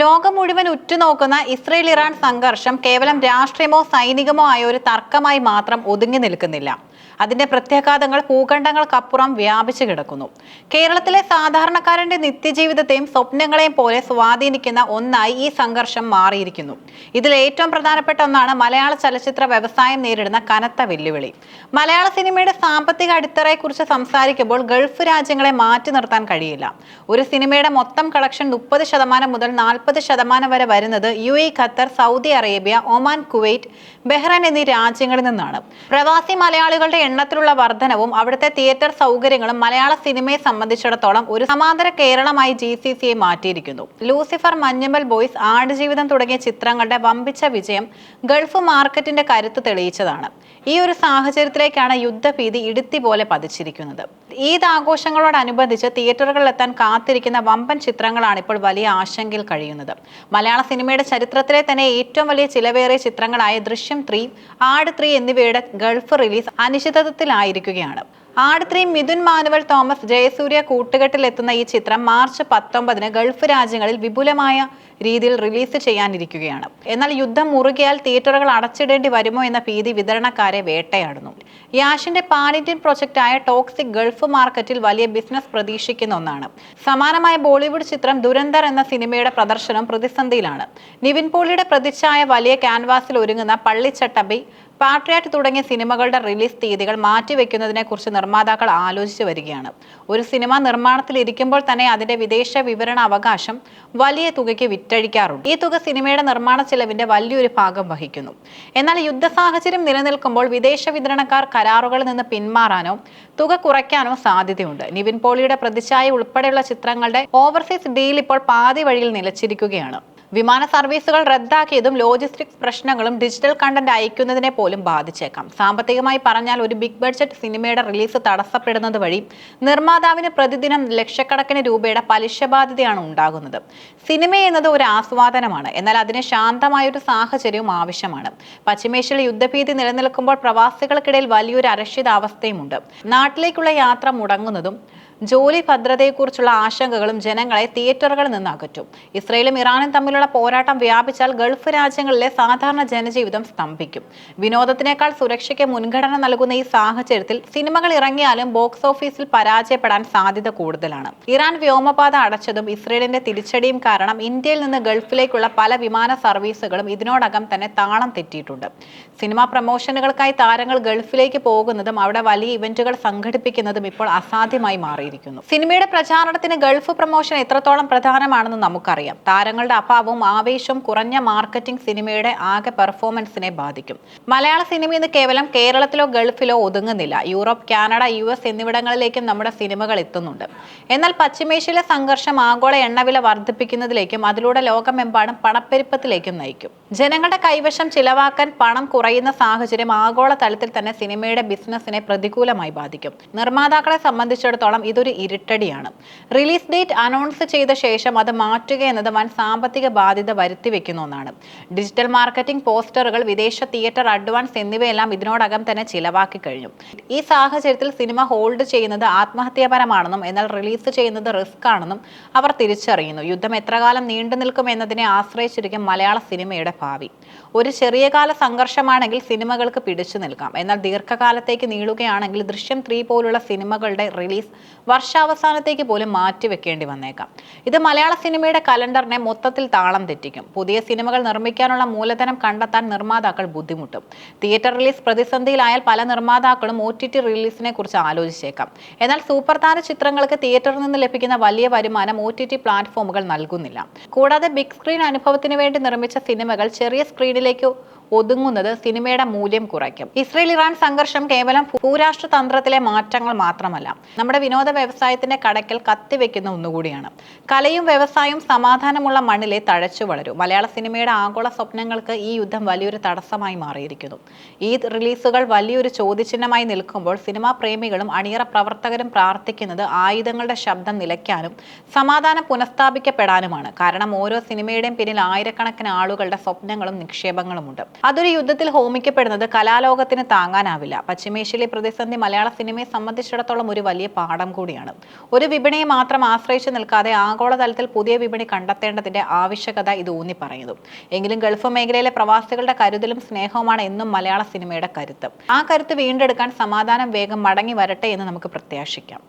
ലോകം മുഴുവൻ ഉറ്റുനോക്കുന്ന Israel Iran സംഘർഷം കേവലം രാഷ്ട്രീയമോ സൈനികമോ ആയ ഒരു തർക്കമായി മാത്രം ഒതുങ്ങി നിൽക്കുന്നില്ല. അതിന്റെ പ്രത്യാഘാതങ്ങൾ ഭൂഖണ്ഡങ്ങൾക്കപ്പുറം വ്യാപിച്ചു കിടക്കുന്നു. കേരളത്തിലെ സാധാരണക്കാരന്റെ നിത്യജീവിതത്തെയും സ്വപ്നങ്ങളെയും പോലെ സ്വാധീനിക്കുന്ന ഒന്നായി ഈ സംഘർഷം മാറിയിരിക്കുന്നു. ഇതിൽ ഏറ്റവും പ്രധാനപ്പെട്ട ഒന്നാണ് മലയാള ചലച്ചിത്ര വ്യവസായം നേരിടുന്ന കനത്ത വെല്ലുവിളി. മലയാള സിനിമയുടെ സാമ്പത്തിക അടിത്തറയെക്കുറിച്ച് സംസാരിക്കുമ്പോൾ ഗൾഫ് രാജ്യങ്ങളെ മാറ്റി നിർത്താൻ കഴിയില്ല. ഒരു സിനിമയുടെ മൊത്തം കളക്ഷൻ 30% മുതൽ 40% വരെ വരുന്നത് UAE, Qatar, Saudi Arabia, Oman, Kuwait, Bahrain എന്നീ രാജ്യങ്ങളിൽ നിന്നാണ്. പ്രവാസി മലയാളികളുടെ എണ്ണത്തിലുള്ള വർധനവും അവിടുത്തെ തിയേറ്റർ സൗകര്യങ്ങളും മലയാള സിനിമയെ സംബന്ധിച്ചിടത്തോളം ഒരു സമാന്തര കേരളമായി GCCയെ മാറ്റിയിരിക്കുന്നു. ലൂസിഫർ, മഞ്ഞുമൽ ബോയ്സ്, ആടുജീവിതം തുടങ്ങിയ ചിത്രങ്ങളുടെ വമ്പിച്ച വിജയം ഗൾഫ് മാർക്കറ്റിന്റെ കരുത്ത് തെളിയിച്ചതാണ്. ഈ ഒരു സാഹചര്യത്തിലേക്കാണ് യുദ്ധഭീതി ഇടുത്തി പോലെ പതിച്ചിരിക്കുന്നത്. ഈദ് ആഘോഷങ്ങളോടനുബന്ധിച്ച് തിയേറ്ററുകളിലെത്താൻ കാത്തിരിക്കുന്ന വമ്പൻ ചിത്രങ്ങളാണ് ഇപ്പോൾ വലിയ ആശങ്കയിൽ കഴിയുന്നത്. മലയാള സിനിമയുടെ ചരിത്രത്തിലെ തന്നെ ഏറ്റവും വലിയ ചിലവേറിയ ചിത്രങ്ങളായ ദൃശ്യം 3, ആട് 3 എന്നിവയുടെ ഗൾഫ് റിലീസ് അനിശ്ചിതത്വത്തിലായിരിക്കുകയാണ്. ആട് 3 മിഥുൻ മാനുവൽ തോമസ്, ജയസൂര്യ കൂട്ടുകെട്ടിലെത്തുന്ന ഈ ചിത്രം മാർച്ച് 19 ഗൾഫ് രാജ്യങ്ങളിൽ വിപുലമായ രീതിയിൽ റിലീസ് ചെയ്യാനിരിക്കുകയാണ്. എന്നാൽ യുദ്ധം മുറുകിയാൽ തിയേറ്ററുകൾ അടച്ചിടേണ്ടി വരുമോ എന്ന ഭീതി വിതരണക്കാരെ വേട്ടയാടുന്നു. യാഷിന്റെ പാൻ ഇന്ത്യൻ പ്രൊജക്റ്റായ ടോക്സിക് ഗൾഫ് മാർക്കറ്റിൽ വലിയ ബിസിനസ് പ്രതീക്ഷിക്കുന്ന ഒന്നാണ്. സമാനമായ ബോളിവുഡ് ചിത്രം ദുരന്തർ എന്ന സിനിമയുടെ പ്രദർശനം പ്രതിസന്ധിയിലാണ്. നിവിൻ പോളിയുടെ പ്രതിച്ഛായ വലിയ ക്യാൻവാസിൽ ഒരുങ്ങുന്ന പള്ളിച്ചട്ടമ്പി, പാട്രിയാറ്റ് തുടങ്ങിയ സിനിമകളുടെ റിലീസ് തീയതികൾ മാറ്റിവെക്കുന്നതിനെ കുറിച്ച് നിർമ്മാതാക്കൾ ആലോചിച്ചു വരികയാണ്. ഒരു സിനിമ നിർമ്മാണത്തിൽ ഇരിക്കുമ്പോൾ തന്നെ അതിന്റെ വിദേശ വിവരണ അവകാശം വലിയ തുകയ്ക്ക് വിറ്റഴിക്കാറുണ്ട്. ഈ തുക സിനിമയുടെ നിർമ്മാണ ചെലവിന്റെ വലിയൊരു ഭാഗം വഹിക്കുന്നു. എന്നാൽ യുദ്ധ സാഹചര്യം നിലനിൽക്കുമ്പോൾ വിദേശ വിതരണക്കാർ കരാറുകളിൽ നിന്ന് പിന്മാറാനോ തുക കുറയ്ക്കാനോ സാധ്യതയുണ്ട്. നിവിൻ പോളിയുടെ പ്രതിച്ഛായ ഉൾപ്പെടെയുള്ള ചിത്രങ്ങളുടെ ഓവർസീസ് ഡീൽ ഇപ്പോൾ പാതി വഴിയിൽ നിലച്ചിരിക്കുകയാണ്. വിമാന സർവീസുകൾ റദ്ദാക്കിയതും ലോജിസ്റ്റിക്സ് പ്രശ്നങ്ങളും ഡിജിറ്റൽ കണ്ടന്റ് അയക്കുന്നതിനെ പോലും ബാധിച്ചേക്കാം. സാമ്പത്തികമായി പറഞ്ഞാൽ ഒരു ബിഗ് ബഡ്ജറ്റ് സിനിമയുടെ റിലീസ് തടസ്സപ്പെടുന്നത് വഴി നിർമ്മാതാവിന് പ്രതിദിനം ലക്ഷക്കണക്കിന് രൂപയുടെ പലിശ ബാധ്യതയാണ് ഉണ്ടാകുന്നത്. സിനിമ എന്നത് ഒരു ആസ്വാദനമാണ്, എന്നാൽ അതിന് ശാന്തമായൊരു സാഹചര്യവും ആവശ്യമാണ്. പശ്ചിമേഷ്യയിൽ യുദ്ധഭീതി നിലനിൽക്കുമ്പോൾ പ്രവാസികൾക്കിടയിൽ വലിയൊരു അരക്ഷിതാവസ്ഥയുമുണ്ട്. നാട്ടിലേക്കുള്ള യാത്ര മുടങ്ങുന്നതും ജോലി ഭദ്രതയെക്കുറിച്ചുള്ള ആശങ്കകളും ജനങ്ങളെ തിയേറ്ററുകളിൽ നിന്ന് അകറ്റും. ഇസ്രയേലും ഇറാനും തമ്മിലുള്ള പോരാട്ടം വ്യാപിച്ചാൽ ഗൾഫ് രാജ്യങ്ങളിലെ സാധാരണ ജനജീവിതം സ്തംഭിക്കും. വിനോദത്തിനേക്കാൾ സുരക്ഷയ്ക്ക് മുൻഗണന നൽകുന്ന ഈ സാഹചര്യത്തിൽ സിനിമകൾ ഇറങ്ങിയാലും ബോക്സ് ഓഫീസിൽ പരാജയപ്പെടാൻ സാധ്യത കൂടുതലാണ്. ഇറാൻ വ്യോമപാത അടച്ചതും ഇസ്രയേലിന്റെ തിരിച്ചടിയും കാരണം ഇന്ത്യയിൽ നിന്ന് ഗൾഫിലേക്കുള്ള പല വിമാന സർവീസുകളും ഇതിനോടകം തന്നെ താളം തെറ്റിയിട്ടുണ്ട്. സിനിമാ പ്രമോഷനുകൾക്കായി താരങ്ങൾ ഗൾഫിലേക്ക് പോകുന്നതും അവിടെ വലിയ ഇവന്റുകൾ സംഘടിപ്പിക്കുന്നതും ഇപ്പോൾ അസാധ്യമായി മാറി. സിനിമയുടെ പ്രചാരണത്തിന് ഗൾഫ് പ്രമോഷൻ എത്രത്തോളം പ്രധാനമാണെന്ന് നമുക്കറിയാം. താരങ്ങളുടെ അഭാവവും ആവേശവും കുറഞ്ഞ മാർക്കറ്റിംഗ് സിനിമയുടെ ആകെ പെർഫോമൻസിനെ ബാധിക്കും. മലയാള സിനിമ ഇന്ന് കേവലം കേരളത്തിലോ ഗൾഫിലോ ഒതുങ്ങുന്നില്ല. യൂറോപ്പ്, കാനഡ, US എന്നിവിടങ്ങളിലേക്കും നമ്മുടെ സിനിമകൾ എത്തുന്നുണ്ട്. എന്നാൽ പശ്ചിമേഷ്യയിലെ സംഘർഷം ആഗോള എണ്ണവില വർദ്ധിപ്പിക്കുന്നതിലേക്കും അതിലൂടെ ലോകമെമ്പാടും പണപ്പെരുപ്പത്തിലേക്കും നയിക്കും. ജനങ്ങളുടെ കൈവശം ചിലവാക്കാൻ പണം കുറയുന്ന സാഹചര്യം ആഗോള തലത്തിൽ തന്നെ സിനിമയുടെ ബിസിനസിനെ പ്രതികൂലമായി ബാധിക്കും. നിർമ്മാതാക്കളെ സംബന്ധിച്ചിടത്തോളം ഇതൊരു ഇരുട്ടടിയാണ്. റിലീസ് ഡേറ്റ് അനൗൺസ് ചെയ്ത ശേഷം അത് മാറ്റുക എന്നത് വൻ സാമ്പത്തിക ബാധ്യത വരുത്തിവെക്കുന്ന ഒന്നാണ്. ഡിജിറ്റൽ മാർക്കറ്റിംഗ്, പോസ്റ്ററുകൾ, വിദേശ തിയേറ്റർ അഡ്വാൻസ് എന്നിവയെല്ലാം ഇതിനോടകം തന്നെ ചിലവാക്കി കഴിഞ്ഞു. ഈ സാഹചര്യത്തിൽ സിനിമ ഹോൾഡ് ചെയ്യുന്നത് ആത്മഹത്യാപരമാണെന്നും എന്നാൽ റിലീസ് ചെയ്യുന്നത് റിസ്ക് ആണെന്നും അവർ തിരിച്ചറിയുന്നു. യുദ്ധം എത്രകാലം നീണ്ടു നിൽക്കും എന്നതിനെ ആശ്രയിച്ചിരിക്കും മലയാള സിനിമയുടെ ഭാവി. ഒരു ചെറിയ കാല സംഘർഷമാണെങ്കിൽ സിനിമകൾക്ക് പിടിച്ചു നിൽക്കാം. എന്നാൽ ദീർഘകാലത്തേക്ക് നീളുകയാണെങ്കിൽ ദൃശ്യം 3 പോലുള്ള സിനിമകളുടെ റിലീസ് വർഷാവസാനത്തേക്ക് പോലും മാറ്റിവെക്കേണ്ടി വന്നേക്കാം. ഇത് മലയാള സിനിമയുടെ കലണ്ടറിനെ മൊത്തത്തിൽ താളം തെറ്റിക്കും. പുതിയ സിനിമകൾ നിർമ്മിക്കാനുള്ള മൂലധനം കണ്ടെത്താൻ നിർമ്മാതാക്കൾ ബുദ്ധിമുട്ടും. തിയേറ്റർ റിലീസ് പ്രതിസന്ധിയിലായാൽ പല നിർമ്മാതാക്കളും OTT റിലീസിനെ കുറിച്ച് ആലോചിച്ചേക്കാം. എന്നാൽ സൂപ്പർ താര ചിത്രങ്ങൾക്ക് തിയേറ്ററിൽ നിന്ന് ലഭിക്കുന്ന വലിയ വരുമാനം OTT പ്ലാറ്റ്ഫോമുകൾ നൽകുന്നില്ല. കൂടാതെ ബിഗ് സ്ക്രീൻ അനുഭവത്തിന് വേണ്ടി നിർമ്മിച്ച സിനിമകൾ ചെറിയ സ്ക്രീനിലേക്ക് ഒതുങ്ങുന്നത് സിനിമയുടെ മൂല്യം കുറയ്ക്കും. ഇസ്രയേൽ ഇറാൻ സംഘർഷം കേവലം ഭൂരാഷ്ട്ര തന്ത്രത്തിലെ മാറ്റങ്ങൾ മാത്രമല്ല, നമ്മുടെ വിനോദ വ്യവസായത്തിന്റെ കടക്കൽ കത്തിവെക്കുന്ന ഒന്നുകൂടിയാണ്. കലയും വ്യവസായവും സമാധാനമുള്ള മണ്ണിലെ തഴച്ചു വളരും. മലയാള സിനിമയുടെ ആഗോള സ്വപ്നങ്ങൾക്ക് ഈ യുദ്ധം വലിയൊരു തടസ്സമായി മാറിയിരിക്കുന്നു. ഈ റിലീസുകൾ വലിയൊരു ചോദ്യചിഹ്നമായി നിൽക്കുമ്പോൾ സിനിമാ പ്രേമികളും അണിയറ പ്രവർത്തകരും പ്രാർത്ഥിക്കുന്നത് ആയുധങ്ങളുടെ ശബ്ദം നിലയ്ക്കാനും സമാധാനം പുനഃസ്ഥാപിക്കപ്പെടാനുമാണ്. കാരണം ഓരോ സിനിമയുടെയും പിന്നിൽ ആയിരക്കണക്കിന് ആളുകളുടെ സ്വപ്നങ്ങളും നിക്ഷേപങ്ങളുമുണ്ട്. അതൊരു യുദ്ധത്തിൽ ഹോമിക്കപ്പെടുന്നത് കലാലോകത്തിന് താങ്ങാനാവില്ല. പശ്ചിമേഷ്യയിലെ പ്രതിസന്ധി മലയാള സിനിമയെ സംബന്ധിച്ചിടത്തോളം ഒരു വലിയ പാഠം കൂടിയാണ്. ഒരു വിപണിയെ മാത്രം ആശ്രയിച്ചു നിൽക്കാതെ ആഗോളതലത്തിൽ പുതിയ വിപണി കണ്ടെത്തേണ്ടതിന്റെ ആവശ്യകത ഇത് ഊന്നി പറയുന്നു. എങ്കിലും ഗൾഫ് മേഖലയിലെ പ്രവാസികളുടെ കരുതലും സ്നേഹവുമാണ് എന്നും മലയാള സിനിമയുടെ കരുത്ത്. ആ കരുത്ത് വീണ്ടെടുക്കാൻ സമാധാനം വേഗം മടങ്ങി വരട്ടെ എന്ന് നമുക്ക് പ്രത്യാശിക്കാം.